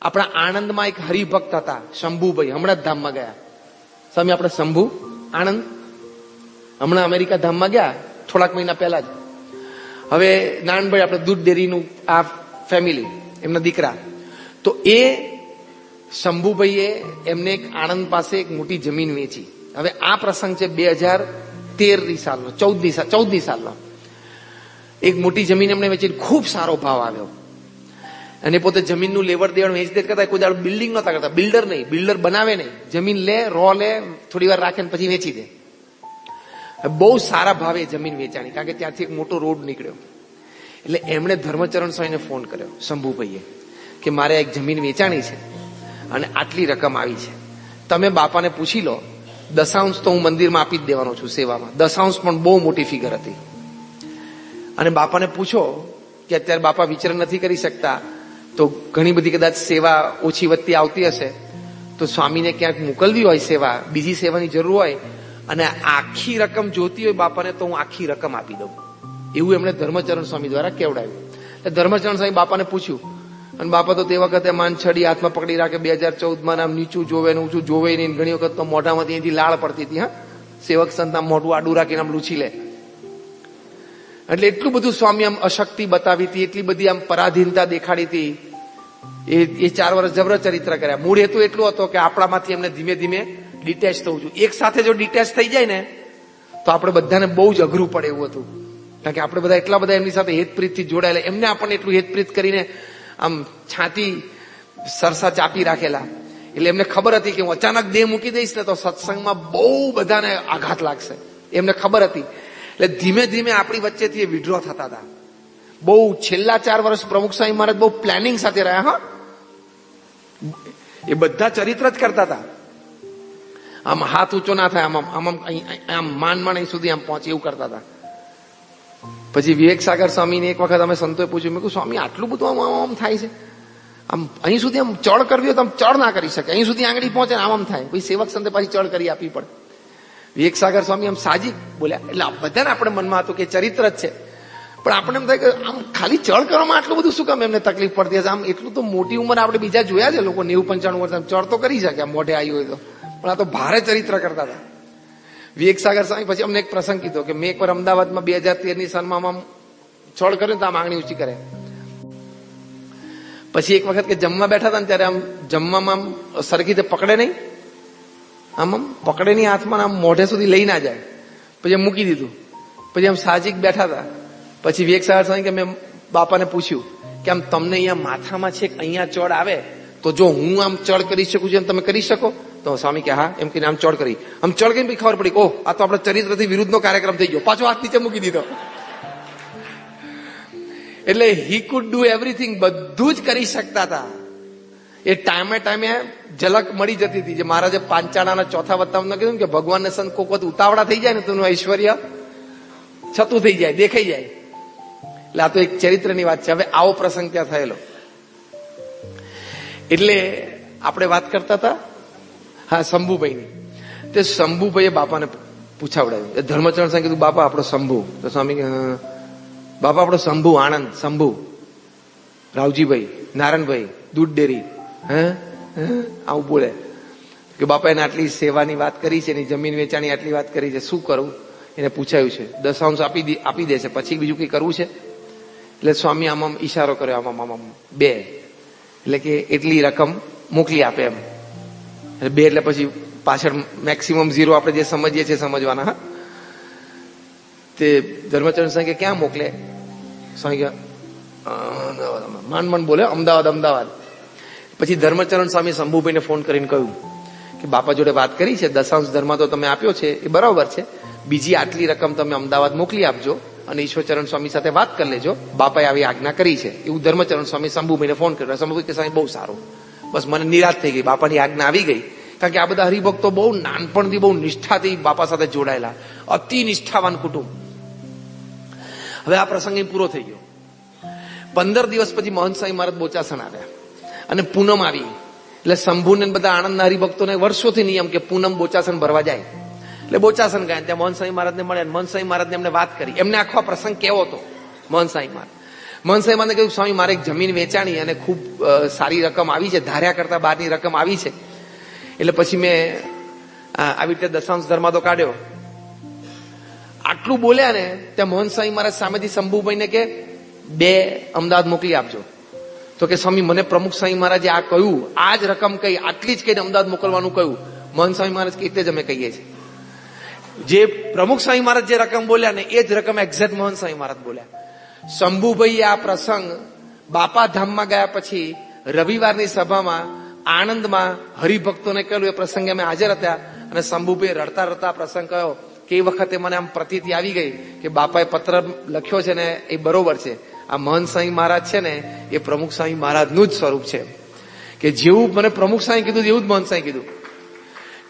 આપણા આણંદમાં એક હરિભક્ત હતા શંભુભાઈ, હમણાં જ ધામમાં ગયા. સ્વામી આપણે શંભુ આણંદ હમણાં અમેરિકા ધામમાં ગયા થોડાક મહિના પહેલા જ. હવે નાનભાઈ આપણે દૂધ ડેરીનું આ ફેમિલી, એમના દીકરા. તો એ શંભુભાઈએ એમને એક આણંદ પાસે એક મોટી જમીન વેચી. હવે આ પ્રસંગ છે 2013 સાલનો, 14 સાલનો. એક મોટી જમીન એમને વેચી, ખૂબ સારો ભાવ આવ્યો. અને પોતે જમીનનું લેવડ દેવડ વેચદેટ કરતા, કોઈ દાડો બિલ્ડિંગ નતા કરતા. બિલ્ડર નહીં, બિલ્ડર બનાવે નહીં, જમીન લે, રો લે, થોડી વાર રાખે ને પછી વેચી દે. બહુ સારા ભાવે જમીન વેચાણી, કારણ કે ત્યાંથી એક મોટો રોડ નીકળ્યો. એટલે એમણે ધર્મચરણ સ્વામીને ફોન કર્યો શંભુભાઈએ કે મારે એક જમીન વેચાણી છે અને આટલી રકમ આવી છે, તમે બાપાને પૂછી લો. 10 તો હું મંદિરમાં આપી જ દેવાનો છું સેવામાં. 10 પણ બહુ મોટી ફિગર હતી. અને બાપાને પૂછો કે અત્યારે બાપા વિચરણ નથી કરી શકતા, તો ઘણી બધી કદાચ સેવા ઓછી વધતી આવતી હશે, તો સ્વામીને ક્યાંક મોકલવી હોય સેવા, બીજી સેવાની જરૂર હોય, અને આખી રકમ જોતી હોય બાપાને, તો હું આખી રકમ આપી દઉં. એવું એમણે ધર્મચરણ સ્વામી દ્વારા કેવડાવ્યું. એટલે ધર્મચરણ સ્વામી બાપાને પૂછ્યું, અને બાપા તો તે વખતે માનછડી હાથમાં પકડી રાખે. 2014માં આમ નીચું જોવે ને ઊંચું જોવે નહીં. ઘણી વખત તો મોઢામાંથી અહીંથી લાળ પડતી હતી. હા, સેવક સંત આમ મોઢું આડું રાખીને આમ લૂછી લે. એટલે એટલું બધું સ્વામી આમ અશક્તિ બતાવી હતી, એટલી બધી આમ પરાધીનતા દેખાડી હતી. એ 4 વર્ષ જબર ચરિત્ર કર્યા. મૂળ હેતુ એટલો હતો કે આપણામાંથી એમને ધીમે ધીમે ડિટેચ થવું જોઈએ. એક સાથે જો ડિટેચ થઈ જાય ને તો આપણે બધાને બહુ જ અઘરું પડે એવું હતું. કારણ કે આપણે બધા એટલા બધા એમની સાથે હેતપ્રીતથી જોડાયેલા, એમને આપણને એટલું હેતપ્રીત કરીને આમ છાતી સરસા ચાપી રાખેલા. એટલે એમને ખબર હતી કે હું અચાનક દેહ મૂકી દઈશ ને તો સત્સંગમાં બહુ બધાને આઘાત લાગશે, એમને ખબર હતી. એટલે ધીમે ધીમે આપણી વચ્ચેથી એ વિડ્રો થતા હતા. બહુ છેલ્લા 4 વર્ષ પ્રમુખ સ્વામી મહારાજ બહુ પ્લાનિંગ સાથે રહ્યા. હા, એ બધા ચરિત્ર જ કરતા હતા. આમ હાથ ઊંચો ના થાય, આમ માંડ અહીં સુધી આમ પહોંચે એવું કરતા હતા. પછી વિવેક સાગર સ્વામીને એક વખત અમે સંતોએ પૂછ્યું, મેં કહ્યું સ્વામી આટલું બધું આમ થાય છે, આમ અહીં સુધી આમ ચડ કરવી હોય તો આમ ચડ ના કરી શકે, અહીં સુધી આંગળી પહોંચે ને આમ થાય. પછી સેવક સંતે પાછી ચડ કરી આપવી પડે. વિવેક સાગર સ્વામી આમ સાજી બોલ્યા. એટલે બધાને આપણે મનમાં હતું કે ચરિત્ર જ છે, પણ આપણે એમ થાય કે આમ ખાલી ચડ કરવામાં આટલું બધું શું કામ એમને તકલીફ પડતી હશે? આમ એટલું તો મોટી ઉંમર આપણે બીજા જોયા છે લોકો 90-95 વર્ષ ચડ તો કરી શકે આમ મોઢે આવ્યું હોય તો, પણ આ તો ભારે ચરિત્ર કરતા હતા. વિવેક સાગર સ્વામી પછી અમને એક પ્રસંગ કીધો કે મેં એકવાર અમદાવાદમાં 2013 સાલમાં આમ ચડ કર્યું તો આમ આંગળી ઊંચી કરે. પછી એક વખત કે જમવા બેઠા હતા ને ત્યારે આમ જમવામાં આમ સરખી રીતે પકડે નહીં, આમ પકડે નહીં હાથમાં, આમ મોઢે સુધી લઈ ના જાય. પછી આમ મૂકી દીધું. પછી આમ સાહજિક બેઠા હતા. પછી વિવેક સાગર સ્વામી કે મેં બાપાને પૂછ્યું કે આમ તમને અહીંયા માથામાં છે અહીંયા ચડ આવે તો જો હું આમ ચડ કરી શકું છું તમે કરી શકો? તો સ્વામી કે હા, એમ કહીને આમ ચડ કરી. આમ ચડ કરીને ખબર પડી ઓહ આ તો આપણા ચરિત્રથી વિરુદ્ધનો કાર્યક્રમ થઈ ગયો. પાછો હાથ નીચે મૂકી દીધો. એટલે હી કુડ ડુ એવરીથિંગ, બધું જ કરી શકતા હતા. એ ટાઈમે ઝલક મળી જતી હતી. જે મહારાજે પાંચાળાના 4થા વત્તામાં કીધું કે ભગવાનને સંત કોક વખત ઉતાવળા થઈ જાય ને તો એનું ઐશ્વર્ય છતું થઈ જાય, દેખાઈ જાય. એટલે આ તો એક ચરિત્રની વાત છે. હવે આવો પ્રસંગ ત્યાં થયેલો. એટલે આપણે વાત કરતા હતા હા શંભુભાઈની. તે શંભુભાઈએ બાપાને પૂછાવડાવ્યું. એ ધર્મચરણ સ્વામી કીધું બાપા આપણો શંભુ. તો સ્વામી કે બાપા આપણો શંભુ આણંદ, શંભુ રાવજીભાઈ, નારાયણભાઈ દૂધ ડેરી, આવું બોલે કે બાપા એને આટલી સેવાની વાત કરી છે, એની જમીન વેચાણી આટલી વાત કરી છે, શું કરવું? એને પૂછાયું છે. 10 આપી દે છે, પછી બીજું કઈ કરવું છે? એટલે સ્વામી આમ ઈશારો કર્યો, આમ 2, એટલે કે એટલી રકમ મોકલી આપે એમ. 2 એટલે પછી પાછળ મેક્સિમમ 0 આપણે જે સમજીએ છીએ સમજવાના. હા, તે ધર્મચરણ સ્વામી કે ક્યાં મોકલે? સ્વામી કે માંડ બોલે અમદાવાદ. પછી ધર્મચરણ સ્વામી શંભુભાઈને ફોન કરીને કહ્યું કે બાપા જોડે વાત કરી છે, 10 ધર્મ તો તમે આપ્યો છે એ બરાબર છે, બીજી આટલી રકમ તમે અમદાવાદ મોકલી આપજો અને ઈશ્વરચરણ સ્વામી સાથે વાત કરી લેજો, બાપાએ આવી આજ્ઞા કરી છે એવું ધર્મચરણ સ્વામી શંભુભાઈને ફોન કર્યો. શંભુભાઈ કે સ્વામી બહુ સારું, બસ મને નિરાશ થઈ ગઈ, બાપાની આજ્ઞા આવી ગઈ. કારણ કે આ બધા હરિભક્તો બહુ નાનપણથી બહુ નિષ્ઠાથી બાપા સાથે જોડાયેલા, અતિ નિષ્ઠાવાન કુટુંબ. હવે આ પ્રસંગ પૂરો થઈ ગયો. 15 દિવસ પછી મહંત સ્વામી મહારાજ બોચાસણ આવ્યા અને પૂનમ આવી. એટલે શંભુને બધા આણંદના હરિભક્તોને વર્ષોથી નિયમ કે પૂનમ બોચાસણ ભરવા જાય. એટલે બોચાસણ ગયા, ત્યાં મહંત સ્વામી મહારાજને મળ્યા. મહંત સ્વામી મહારાજને એમને વાત કરી. એમને આખો પ્રસંગ કેવો હતો મહંત સ્વામી મહારાજ. મહંત સાહેબ મને કહ્યું, સ્વામી મારે એક જમીન વેચાણી અને ખૂબ સારી રકમ આવી છે, ધાર્યા કરતા બહારની રકમ આવી છે. એટલે પછી મેં આવી રીતે દશાંશ ધર્માદો કાઢ્યો. આટલું બોલ્યા ને ત્યાં મોહન સ્વામી મારા સામેથી શંભુભાઈને કે 2 અમદાવાદ મોકલી આપજો. તો કે સ્વામી મને પ્રમુખ સ્વામી મહારાજે આ કહ્યું, આ જ રકમ કહી, આટલી જ કહીને અમદાવાદ મોકલવાનું કહ્યું. મોહન સ્વામી મહારાજ કે એટલે જ અમે કહીએ છીએ. જે પ્રમુખ સ્વામી મહારાજ જે રકમ બોલ્યા ને એ જ રકમ એક્ઝેક્ટ મોહન સ્વામી મહારાજ બોલ્યા. શંભુભાઈએ આ પ્રસંગ બાપા ધામમાં ગયા પછી રવિવારની સભામાં આણંદમાં હરિભક્તોને કહ્યું. એ પ્રસંગે અમે હાજર હતા અને શંભુભાઈએ રડતા રડતા પ્રસંગ કહ્યો કે એ વખતે મને આમ પ્રતીતિ આવી ગઈ કે બાપાએ પત્ર લખ્યો છે ને એ બરોબર છે. આ મહંત સ્વામી મહારાજ છે ને એ પ્રમુખ સ્વામી મહારાજનું જ સ્વરૂપ છે. કે જેવું મને પ્રમુખ સ્વામી કીધું એવું જ મહંત સ્વામી કીધું.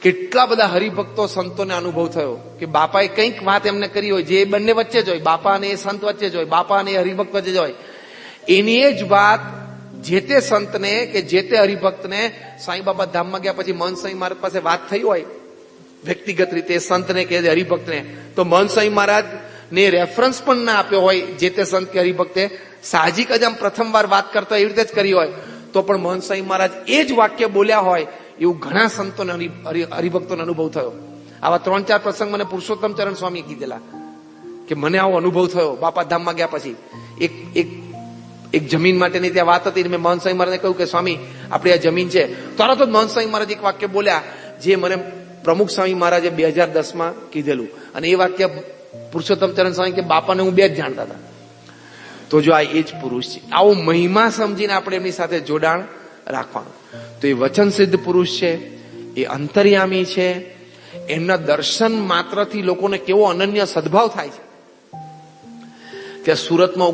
કેટલા બધા હરિભક્તો સંતોને અનુભવ થયો કે બાપાએ કંઈક વાત એમને કરી હોય જે બંને વચ્ચે જ હોય, બાપા અને એ સંત વચ્ચે જ હોય, બાપા અને એ હરિભક્ત વચ્ચે જ હોય. એની એ જ વાત જે તે સંતને કે જે તે હરિભક્તને સાંઈ બાબા ધામમાં ગયા પછી મહંત સ્વામી મહારાજ પાસે વાત થઈ હોય વ્યક્તિગત રીતે સંતને કે હરિભક્તને, તો મહંત સ્વામી મહારાજ ને રેફરન્સ પણ ના આપ્યો હોય જે તે સંત કે હરિભક્તે, સાહજિક જ આમ પ્રથમવાર વાત કરતા એવી રીતે જ કરી હોય તો પણ મહંત સ્વામી મહારાજ એ જ વાક્ય બોલ્યા હોય એવું ઘણા સંતોને હરિભક્તોનો અનુભવ થયો. આવા 3-4 પ્રસંગ મને પુરુષોત્તમ ચરણ સ્વામીએ કીધેલા કે મને આવો અનુભવ થયો બાપા ધામમાં ગયા પછી. એક જમીન માટેની ત્યાં વાત હતી, મેં મહંત સ્વામી મહારાજને કહ્યું કે સ્વામી આપણી આ જમીન છે. તરત જ મહંત સ્વામી મહારાજ એક વાક્ય બોલ્યા જે મને પ્રમુખ સ્વામી મહારાજે 2010માં કીધેલું. અને એ વાક્ય પુરુષોત્તમ ચરણ સ્વામી કે બાપાને હું 2 જ જાણતા હતા. તો જો આ એ જ પુરુષ છે, આવો મહિમા સમજીને આપણે એમની સાથે જોડાણ રાખવાનું. તો એ વચન સિદ્ધ પુરુષ છે, એ અંતર્યામી છે. એમના દર્શન માત્રથી લોકોને કેવો અનન્ય સદભાવ થાય છે. ત્યાં સુરતમાં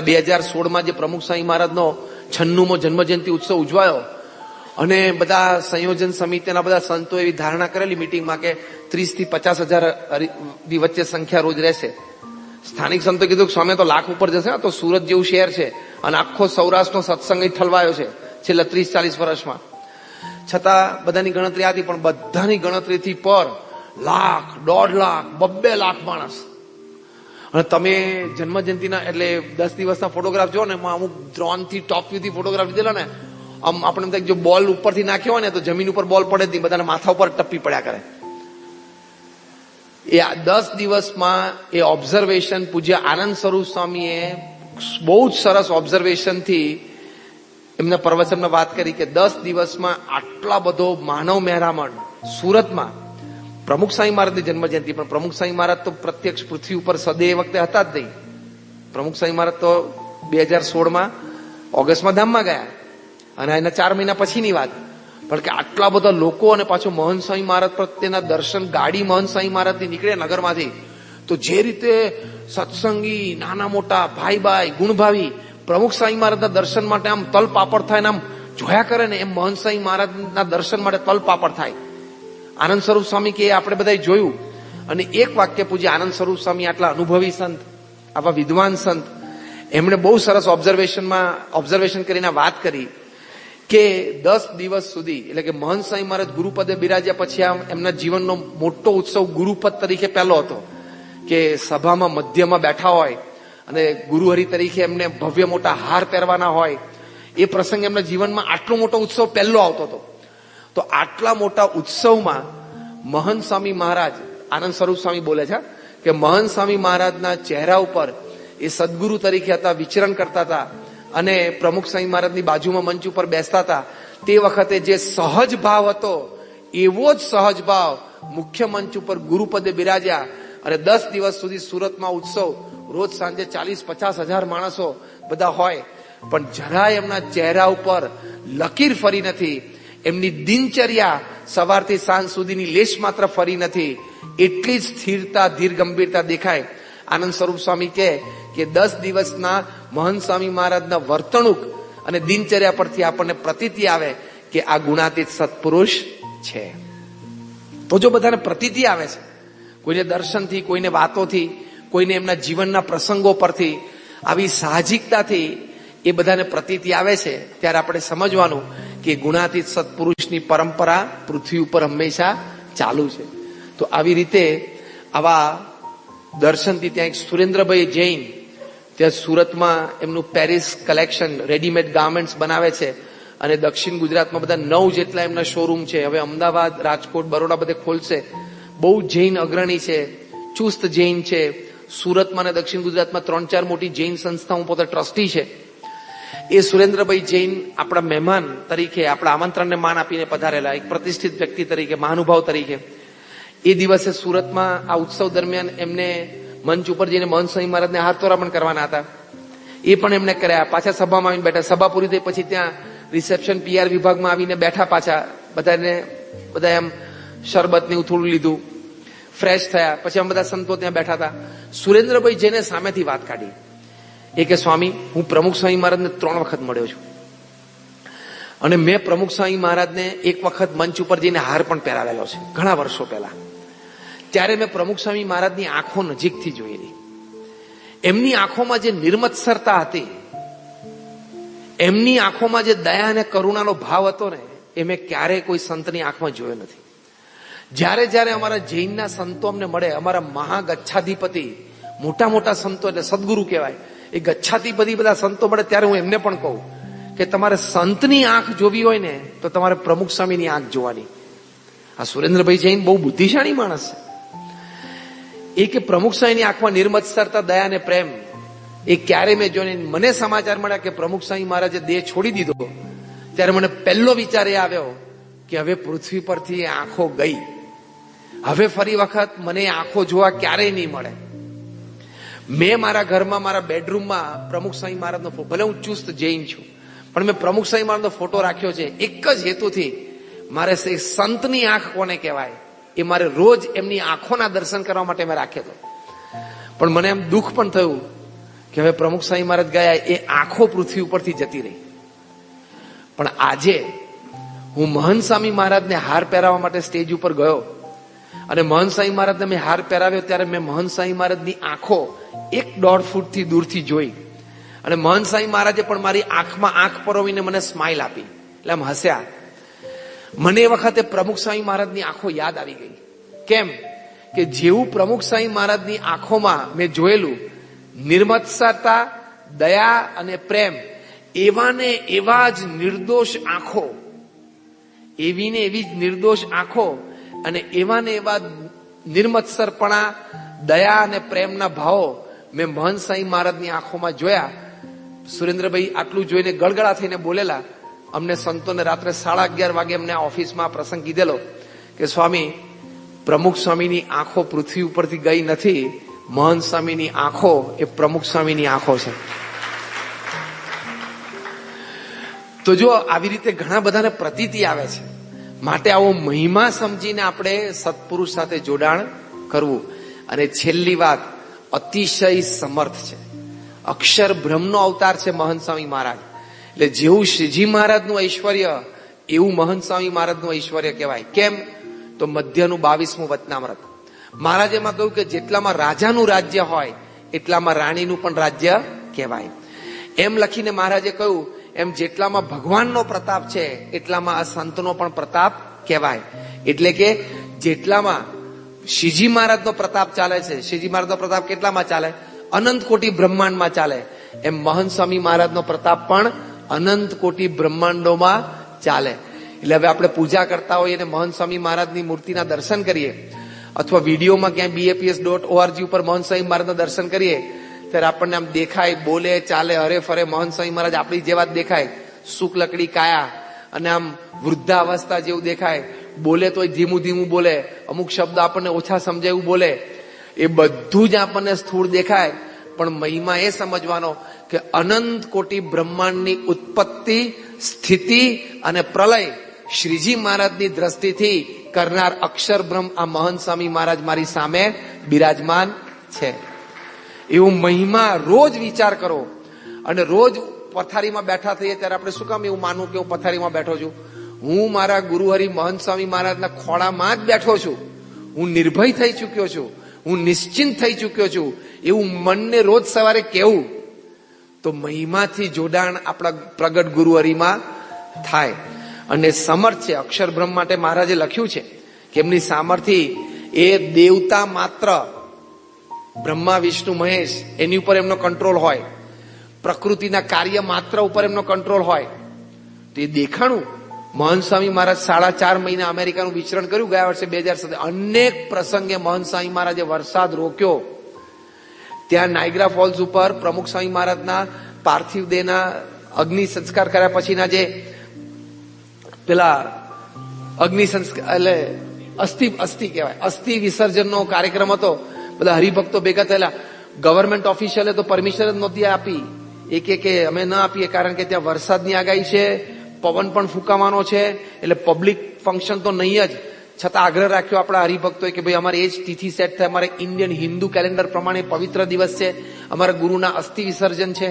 2016માં જે પ્રમુખ સ્વામી મહારાજનો 96મો જન્મજયંતિ ઉત્સવ ઉજવાયો અને બધા સંયોજન સમિતિના બધા સંતો એવી ધારણા કરેલી મિટિંગમાં કે 30 થી 50,000 ની વચ્ચે સંખ્યા રોજ રહેશે. સ્થાનિક સંતો કીધું કે સ્વામી તો લાખ ઉપર જશે, તો સુરત જેવું શહેર છે અને આખો સૌરાષ્ટ્રનો સત્સંગ ઠલવાયો છે છેલ્લા 30-40 વર્ષમાં. છતાં બધાની ગણતરી હતી પણ બધાની ગણતરીથી પર 1 લાખ, 1.5 લાખ, 2 લાખ માણસ. અને તમે જન્મજયંતિના એટલે 10 દિવસના ફોટોગ્રાફ જો ને એમાં અમુક ડ્રોન થી ટોપ વ્યૂ થી ફોટોગ્રાફ લીધેલા ને, આમ આપણે જો બોલ ઉપરથી નાખ્યો હોય ને તો જમીન ઉપર બોલ પડે જ નહીં, બધાના માથા ઉપર ટપ્પી પડ્યા કરે. એ 10 દિવસમાં એ ઓબ્ઝર્વેશન પૂજ્ય આનંદ સ્વરૂપ સ્વામીએ બહુ જ સરસ ઓબ્ઝર્વેશનથી એમના પ્રવચનમાં વાત કરી કે 10 દિવસમાં આટલા બધો માનવ મહેરામણ સુરતમાં. પ્રમુખ સ્વામી મહારાજની જન્મજયંતિ, પણ પ્રમુખ સ્વામી મહારાજ તો પ્રત્યક્ષ પૃથ્વી ઉપર સદે વખતે હતા જ નહીં. પ્રમુખ સ્વામી મહારાજ તો 2016માં ઓગસ્ટમાં ધામમાં ગયા અને એના 4 મહિના પછીની વાત. પણ કે આટલા બધા લોકો અને પાછું મહંત સ્વામી મહારાજ પ્રત્યેના દર્શન, ગાડી મહંત સ્વામી મહારાજની નીકળે નગરમાંથી તો જે રીતે સત્સંગી નાના મોટા ભાઈ ગુણભાવી પ્રમુખ સ્વામી મહારાજના દર્શન માટે આમ તલ પાપડ થાય ને આમ જોયા કરે ને એમ મહંત સ્વામી મહારાજના દર્શન માટે તલ પાપડ થાય. આનંદ સ્વરૂપ સ્વામી કે આપણે બધા જોયું. અને એક વાક્ય પૂજ્ય આનંદ સ્વરૂપ સ્વામી આટલા અનુભવી સંત, આવા વિદ્વાન સંત, એમણે બહુ સરસ ઓબ્ઝર્વેશન કરીને વાત કરી કે 10 દિવસ સુધી એટલે કે મહંત સ્વામી મહારાજ ગુરુપદે બિરાજ્યા પછી એમના જીવનનો મોટો ઉત્સવ ગુરુપદ તરીકે પહેલો હતો કે સભામાં મધ્યમાં બેઠા હોય અને ગુરુહરિ તરીકે એમને ભવ્ય મોટા હાર પહેરવાના હોય. એ પ્રસંગ એમના જીવનમાં આટલો મોટો ઉત્સવ પહેલો આવતો હતો. તો આટલા મોટા ઉત્સવમાં મહંત સ્વામી મહારાજ, આનંદ સ્વરૂપ સ્વામી બોલે છે કે મહંત સ્વામી મહારાજના ચહેરા ઉપર એ સદગુરુ તરીકે હતા, વિચરણ કરતા હતા અને પ્રમુખ સ્વામી મહારાજની બાજુમાં મંચ ઉપર બેસતા હતા. તે વખતે જે સહજ ભાવ હતો એવો જ સહજ ભાવ મુખ્ય મંચ ઉપર ગુરુપદે બિરાજ્યા અને 10 દિવસ સુધી સુરતમાં ઉત્સવ, રોજ સાંજે 40-50 હજાર માણસો બધા હોય, પણ જરાય એમના ચહેરા ઉપર લકીર ફરી નથી. એમની દિનચર્યા સવારથી સાંજ સુધીની લેશ માત્ર ફરી નથી. એટલી જ સ્થિરતા, ધીર ગંભીરતા દેખાય. આનંદ સ્વરૂપ સ્વામી કહે કે 10 દિવસના મહંત સ્વામી મહારાજના વર્તણૂક અને દિનચર્યા પરથી આપણને પ્રતીતિ આવે કે આ ગુણાતીત સત્પુરુષ છે. તો જો બધાને પ્રતીતિ આવે છે, કોઈને દર્શનથી, કોઈને વાતોથી, કોઈને એમના જીવનના પ્રસંગો પરથી, આવી સાહજિકતાથી એ બધાને પ્રતીતિ આવે છે, ત્યારે આપણે સમજવાનું કે ગુણાતીત સત્પુરુષની પરંપરા પૃથ્વી ઉપર હંમેશા ચાલુ છે. તો આવી રીતે આવા દર્શનથી ત્યાં એક સુરેન્દ્રભાઈ જૈન ત્યાં સુરતમાં એમનું પેરિસ કલેક્શન રેડીમેડ ગાર્મેન્ટ્સ બનાવે છે અને દક્ષિણ ગુજરાતમાં બધા 9 જેટલા એમના શોરૂમ છે. હવે અમદાવાદ, રાજકોટ, બરોડા બધે ખોલશે. બહુ જૈન અગ્રણી છે, ચુસ્ત જૈન છે. સુરતમાં અને દક્ષિણ ગુજરાતમાં 3-4 મોટી જૈન સંસ્થાઓ પોતે ટ્રસ્ટી છે. એ સુરેન્દ્રભાઈ જૈન આપણા મહેમાન તરીકે આપણા આમંત્રણને માન આપીને પધારેલા એક પ્રતિષ્ઠિત વ્યક્તિ તરીકે, મહાનુભાવ તરીકે. એ દિવસે સુરતમાં આ ઉત્સવ દરમિયાન એમને મંચ ઉપર જઈને મહંત સ્વામી મહારાજને હારતોરામણ કરવાના હતા. એ પણ એમને કર્યા. પાછા સભામાં આવીને બેઠા. સભા પૂરી થઈ પછી ત્યાં રિસેપ્શન PR વિભાગમાં આવીને બેઠા. પાછા બધા એમ શરબત ને થોડું લીધું, ફ્રેશ થયા. પછી અમે બધા સંતો ત્યાં બેઠા હતા. સુરેન્દ્રભાઈ જઈને સામેથી વાત કાઢી. એ કે સ્વામી, હું પ્રમુખ સ્વામી મહારાજને 3 વખત મળ્યો છું અને મેં પ્રમુખ સ્વામી મહારાજને એક વખત મંચ ઉપર જઈને હાર પણ પહેરાવેલો છે ઘણા વર્ષો પહેલા. ત્યારે મેં પ્રમુખ સ્વામી મહારાજની આંખો નજીકથી જોયેલી. એમની આંખોમાં જે નિર્મત્સરતા હતી, એમની આંખોમાં જે દયા અને કરુણાનો ભાવ હતો ને, એ મેં ક્યારેય કોઈ સંતની આંખમાં જોયો નથી. જ્યારે અમારા જૈનના સંતો અમને મળે, અમારા મહાગચ્છાધિપતિ, મોટા મોટા સંતો એટલે સદગુરુ કહેવાય, એ ગચ્છાધિપતિ બધા સંતો મળે ત્યારે હું એમને પણ કહું કે તમારે સંતની આંખ જોવી હોય ને તો તમારે પ્રમુખ સ્વામીની આંખ જોવાની. આ સુરેન્દ્રભાઈ જૈન બહુ બુદ્ધિશાળી માણસ છે. એ કે પ્રમુખ સ્વામીની આંખમાં નિર્મત્સરતા, દયા અને પ્રેમ એ ક્યારે મેં જોઈને. મને સમાચાર મળ્યા કે પ્રમુખ સ્વામી મહારાજે દેહ છોડી દીધો ત્યારે મને પહેલો વિચાર એ આવ્યો કે હવે પૃથ્વી પરથી એ આંખો ગઈ, હવે ફરી વખત મને આંખો જોવા ક્યારેય નહીં મળે. મેં મારા ઘરમાં, મારા બેડરૂમમાં પ્રમુખ સ્વામી મહારાજનો ફોટો, ભલે હું ચુસ્ત જૈન છું પણ મેં પ્રમુખ સ્વામી મહારાજનો ફોટો રાખ્યો છે એક જ હેતુથી, મારે સંતની આંખ કોને કહેવાય એ મારે રોજ એમની આંખોના દર્શન કરવા માટે મેં રાખ્યો હતો. પણ મને એમ દુઃખ પણ થયું કે હવે પ્રમુખ સ્વામી મહારાજ ગયા, એ આંખો પૃથ્વી ઉપરથી જતી રહી. પણ આજે હું મહંત સ્વામી મહારાજને હાર પહેરાવવા માટે સ્ટેજ ઉપર ગયો અને મહંત સ્વામી મહારાજને મેં હાર પહેરાવ્યો ત્યારે મેં મહંત સ્વામી મહારાજની આંખો 1-1.5 ફૂટથી દૂરથી જોઈ અને મહંત સ્વામી મહારાજે પણ મારી આંખમાં આંખ પરોવીને મને સ્માઇલ આપી, એટલે આમ હસ્યા. મને એ વખતે પ્રમુખ સ્વામી મહારાજની આંખો યાદ આવી ગઈ. કેમ કે જેવું પ્રમુખ સ્વામી મહારાજની આંખોમાં મેં જોયેલું નિર્મત્સરતા, દયા અને પ્રેમ, એવા ને એવા જ નિર્દોષ આંખો, એવી ને એવી જ નિર્દોષ આંખો અને એવા ને એવા નિર્મત્સરપણા, દયા અને પ્રેમના ભાવો મેં મહંત સ્વામી મહારાજની આંખોમાં જોયા. સુરેન્દ્રભાઈ આટલું જોઈને ગળગળા થઈને બોલેલા. અમને સંતોને રાત્રે 11:30 વાગે અમને ઓફિસમાં પ્રસંગ કીધેલો કે સ્વામી, પ્રમુખ સ્વામીની આંખો પૃથ્વી ઉપરથી ગઈ નથી, મહંત સ્વામીની આંખો એ પ્રમુખ સ્વામીની આંખો છે. તો જો આવી રીતે ઘણા બધાને પ્રતીતિ આવે છે. માટે આવો મહિમા સમજીને આપણે સત્પુરુષ સાથે જોડાણ કરવું. અને છેલ્લી વાત, અતિશય સમર્થ છે. અક્ષર બ્રહ્મનો અવતાર છે મહંત સ્વામી મહારાજ. એટલે જેવું શ્રીજી મહારાજનું ઐશ્વર્ય એવું મહંત સ્વામી મહારાજનું ઐશ્વર્ય કહેવાય. કેમ? તો મધ્યનું 22મું વચનામૃત. મહારાજે એમાં કહ્યું કે જેટલામાં રાજાનું રાજ્ય હોય એટલામાં રાણીનું પણ રાજ્ય કહેવાય. એમ લખીને મહારાજે કહ્યું એમ જેટલામાં ભગવાનનો પ્રતાપ છે એટલામાં આ સંતનો પણ પ્રતાપ કહેવાય. એટલે કે જેટલામાં શ્રીજી મહારાજનો પ્રતાપ ચાલે છે, શ્રીજી મહારાજનો પ્રતાપ કેટલામાં ચાલે? અનંત કોટી બ્રહ્માંડમાં ચાલે. એમ મહંત સ્વામી મહારાજનો પ્રતાપ પણ અનંત કોટી બ્રહ્માંડોમાં ચાલે. એટલે હવે આપણે પૂજા કરતા હોઈએ અને મહંત સ્વામી મહારાજની મૂર્તિના દર્શન કરીએ અથવા વિડીયોમાં ક્યાંય BAPS.org ઉપર મહંત સ્વામી મહારાજના દર્શન કરીએ ત્યારે આપણને આમ દેખાય, બોલે, ચાલે, હરે ફરે મહંત સ્વામી મહારાજ આપણી જેવા જ દેખાય. શુક્લકડી કાયા અને આમ વૃદ્ધાવસ્થા જેવું દેખાય. બોલે તો ધીમું ધીમું બોલે, અમુક શબ્દ આપણને ઓછા સમજાય એવું બોલે. એ બધું જ આપણને સ્થૂળ દેખાય. પણ મહિમા એ સમજવાનો કે અનંત કોટી બ્રહ્માંડની ઉત્પત્તિ, સ્થિતિ અને પ્રલય શ્રીજી મહારાજની દ્રષ્ટિથી કરનાર અક્ષર બ્રહ્મ આ મહંત સ્વામી મહારાજ મારી સામે બિરાજમાન છે. એવું મહિમા રોજ વિચાર કરો. અને રોજ પથારીમાં બેઠા થઈએ ત્યારે આપણે શું કામ એવું માનવું કે હું પથારીમાં બેઠો છું? હું મારા ગુરુહરિ મહંત સ્વામી મહારાજના ખોળામાં જ બેઠો છું. હું નિર્ભય થઈ ચુક્યો છું, હું નિશ્ચિંત થઈ ચુક્યો છું, એવું મનને રોજ સવારે કહેવું તો મહિમાથી જોડાણ આપણા પ્રગટ ગુરુહરિમાં થાય. અને સમર્થ છે. અક્ષર બ્રહ્મ માટે મહારાજે લખ્યું છે કે એમની સામર્થ્ય એ દેવતા માત્ર બ્રહ્મા વિષ્ણુ મહેશ એની ઉપર એમનો કંટ્રોલ હોય, પ્રકૃતિના કાર્ય માત્ર ઉપર એમનો કંટ્રોલ હોય. તો એ દેખાણું. મહંત સ્વામી મહારાજ 4.5 મહિના અમેરિકાનું વિચરણ કર્યું ગયા વર્ષે 2007. અનેક પ્રસંગે મહંત સ્વામી મહારાજે વરસાદ રોક્યો. ત્યાં નાયગ્રા ફોલ્સ ઉપર પ્રમુખ સ્વામી મહારાજના પાર્થિવ દેહના અગ્નિ સંસ્કાર કર્યા પછીના જે પેલા અગ્નિ સંસ્કાર એટલે અસ્થિ કહેવાય, અસ્થિ વિસર્જનનો કાર્યક્રમ હતો. બધા હરિભક્તો ભેગા થયેલા. ગવર્મેન્ટ ઓફિશિયલે તો પરમિશન જ નહોતી આપી. કે અમે ન આપીએ કારણ કે ત્યાં વરસાદની આગાહી છે, પવન પણ ફૂંકાવાનો છે, એટલે પબ્લિક ફંક્શન તો નહીં જ. છતાં આગ્રહ રાખ્યો આપણા હરિભક્તોએ કે ભાઈ અમારે એ જ તિથિ સેટ થાય, અમારે ઇન્ડિયન હિન્દુ કેલેન્ડર પ્રમાણે પવિત્ર દિવસ છે, અમારા ગુરુના અસ્થિ વિસર્જન છે.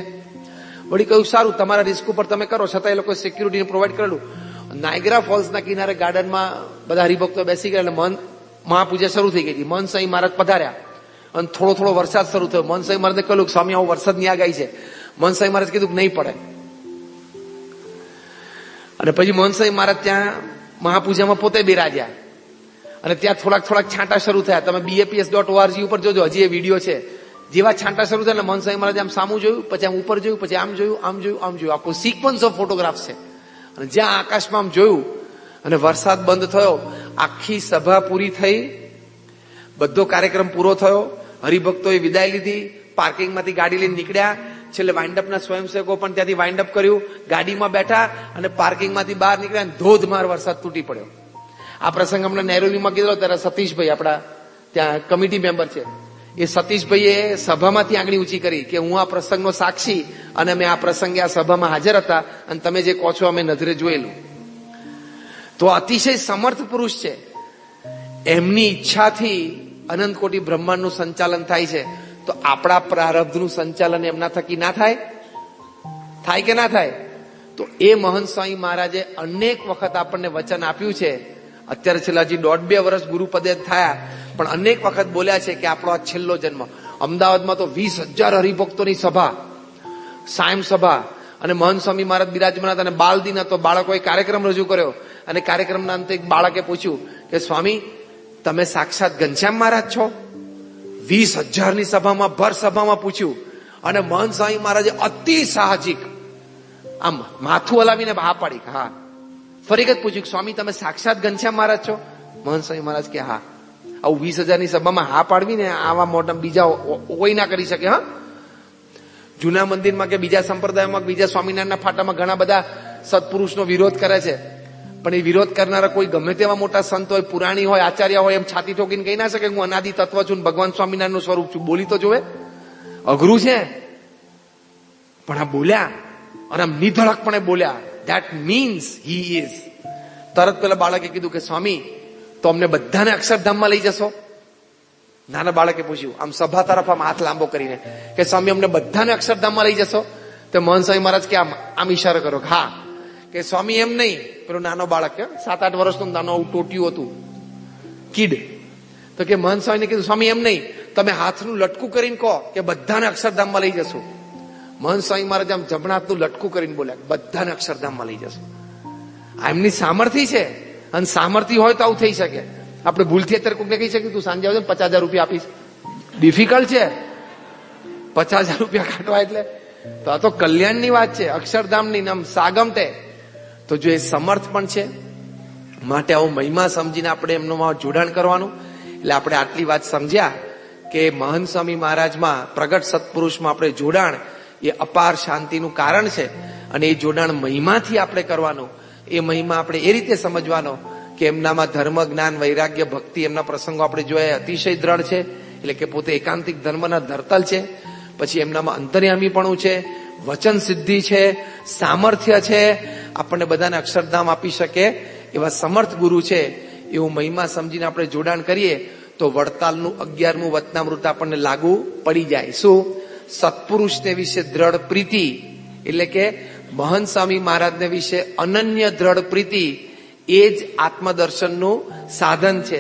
વળી કહ્યું સારું, તમારા રિસ્ક ઉપર તમે કરો. છતાં એ લોકોએ સિક્યુરિટીને પ્રોવાઈડ કરેલું. નાયગ્રા ફોલ્સના કિનારે ગાર્ડનમાં બધા હરિભક્તો બેસી ગયા. એટલે મહાપૂજા શરૂ થઈ ગઈ હતી. મહંત સ્વામી મહારાજ પધાર્યા અને થોડો વરસાદ શરૂ થયો. મહંત સ્વામી મહારાજે કહ્યું સ્વામી આવો વરસાદની આગાહી છે. મહંત સ્વામી મહારાજ કીધું કે નહીં પડે. અને પછી મહંત સ્વામી મહારાજ ત્યાં મહાપૂજામાં પોતે બિરાજ્યા અને ત્યાં થોડાક છાંટા શરૂ થયા. તમે baps.org ઉપર જોજો, હજી એ વિડીયો છે. જેવા છાંટા શરૂ થયા એટલે મહંત સ્વામી મહારાજ આમ સામું જોયું, પછી આમ ઉપર જોયું, પછી આમ જોયું. આખું સિક્વન્સ ઓફ ફોટોગ્રાફ છે. અને જ્યાં આકાશમાં આમ જોયું અને વરસાદ બંધ થયો, આખી સભા પૂરી થઈ, બધો કાર્યક્રમ પૂરો થયો. હરિભક્તોએ વિદાય લીધી, પાર્કિંગમાંથી ગાડી લઈને નીકળ્યા. છેલ્લે વાઇન્ડઅપના સ્વયંસેવકો પણ ત્યાંથી વાઇન્ડઅપ કર્યું, ગાડીમાં બેઠા અને પાર્કિંગમાંથી બહાર નીકળ્યા. ધોધમાર વરસાદ તૂટી પડ્યો. આ પ્રસંગ હમણાં નેરોબીમાં કીધો ત્યારે સતીશભાઈ આપણા ત્યાં કમિટી મેમ્બર છે, એ સતીશભાઈએ સભામાંથી આંગળી ઊંચી કરી કે હું આ પ્રસંગનો સાક્ષી અને અમે આ પ્રસંગે આ સભામાં હાજર હતા અને તમે જે કહો છો અમે નજરે જોયેલું. તો અતિશય સમર્થ પુરુષ છે. એમની ઈચ્છાથી અનંત કોટી બ્રહ્માંડનું સંચાલન થાય છે. તો આપણા પ્રારબ્ધનું સંચાલન એમના થકી ના થાય? થાય કે ના થાય? તો એ મહંત સ્વામી મહારાજે અનેક વખત આપણને વચન આપ્યું છે. અત્યારે છેલ્લા હજી 1.5-2 વર્ષ ગુરુપદે થયા, પણ અનેક વખત બોલ્યા છે કે આપણો આ છેલ્લો જન્મ. અમદાવાદમાં તો 20,000 હરિભક્તોની સભા, સાયમ સભા, અને મહંત સ્વામી મહારાજ બિરાજમાન હતા અને બાળ દિન હતો. બાળકોએ કાર્યક્રમ રજૂ કર્યો અને કાર્યક્રમના અંતે એક બાળકે પૂછ્યું કે સ્વામી તમે સાક્ષાત ઘનશ્યામ મહારાજ છો? 20,000ની સભામાં, ભર સભામાં પૂછ્યું. અને મહંત સ્વામી મહારાજે અતિ સાહજિક આમ માથું હલાવીને હા પાડી. હા. ફરી વખત પૂછ્યું સ્વામી તમે સાક્ષાત ઘનશ્યામ મહારાજ છો? મહંત સ્વામી મહારાજ કે હા. આવું 20,000ની સભામાં હા પાડવી ને આવા મોટા બીજા કોઈ ના કરી શકે. હા, જૂના મંદિરમાં કે બીજા સંપ્રદાયમાં, બીજા સ્વામિનારાયણના ફાટામાં ઘણા બધા સત્પુરુષનો વિરોધ કરે છે. પણ એ વિરોધ કરનારા કોઈ ગમે તેવા મોટા સંત હોય, પુરાણી હોય, આચાર્ય હોય, એમ છાતી ઠોકીને કહી ના શકે હું અનાદિ તત્વ છું, ભગવાન સ્વામિનારાયણનું સ્વરૂપ છું. બોલી તો જોવે, અઘરું છે. પણ આ બોલ્યા અને આમ નિધડકપણે બોલ્યા. That means he is. તરત પેલા બાળકે કીધું કે સ્વામી તો અમને બધાને અક્ષરધામમાં લઈ જશો? નાના બાળકે પૂછ્યું આમ સભા તરફ આમ હાથ લાંબો કરીને કે સ્વામી અમને બધાને અક્ષરધામમાં લઈ જશો? તો મહંત સ્વામી મહારાજ કે આમ ઈશારો કરો હા. કે સ્વામી એમ નહીં. પેલો નાનો બાળક 7-8 વર્ષનું નાનો ટોટિયું હતું, કિડ. તો કે મહંત સ્વામીને કીધું સ્વામી એમ નહીં, તમે હાથનું લટકું કરીને કહો કે બધાને અક્ષરધામમાં લઈ જશો. મહંત સ્વામી મહારાજ આમ જમણા હાથનું લટકું કરીને બોલ્યા બધાને અક્ષરધામમાં લઈ જશો. આ એમની સામર્થ્ય છે. અને સામર્થ્ય હોય તો આવું થઈ શકે. આપણે ભૂલથી અત્યારે કોઈને કહી શકીએ તું સાંજે આવજો 50,000 રૂપિયા આપીશ. ડિફિકલ્ટ છે 50,000 રૂપિયા કાઢવા એટલે. તો આ તો કલ્યાણની વાત છે, અક્ષરધામની નામ સાગમટે. તો જો એ સમર્થ પણ છે, માટે આવો મહિમા સમજીને આપણે એમનું જોડાણ કરવાનું. એટલે આપણે આટલી વાત સમજ્યા કે મહંત સ્વામી મહારાજમાં, પ્રગટ સત્પુરુષમાં આપણે જોડાણ એ અપાર શાંતિનું કારણ છે. અને એ જોડાણ મહિમાથી આપણે કરવાનું. એ મહિમા આપણે એ રીતે સમજવાનો કે એમનામાં ધર્મ, જ્ઞાન, વૈરાગ્ય, ભક્તિ, એમના પ્રસંગો આપણે જોયા અતિશય દ્રઢ છે. એટલે કે પોતે એકાંતિક ધર્મના ધરતલ છે. પછી એમનામાં અંતર્યામીપણું છે, વચન સિદ્ધિ છે, સામર્થ્ય છે, આપણને બધાને અક્ષરધામ આપી શકે એવા સમર્થ ગુરુ છે. એવું મહિમા સમજીને આપણે જોડાણ કરીએ તો વડતાલનું 11મું વચનામૃત આપણને લાગુ પડી જાય. શું? સત્પુરુષને વિશે દ્રઢ પ્રીતિ, એટલે કે મહંત સ્વામી મહારાજને વિશે અનન્ય દ્રઢ પ્રીતિ એ જ આત્મદર્શનનું સાધન છે.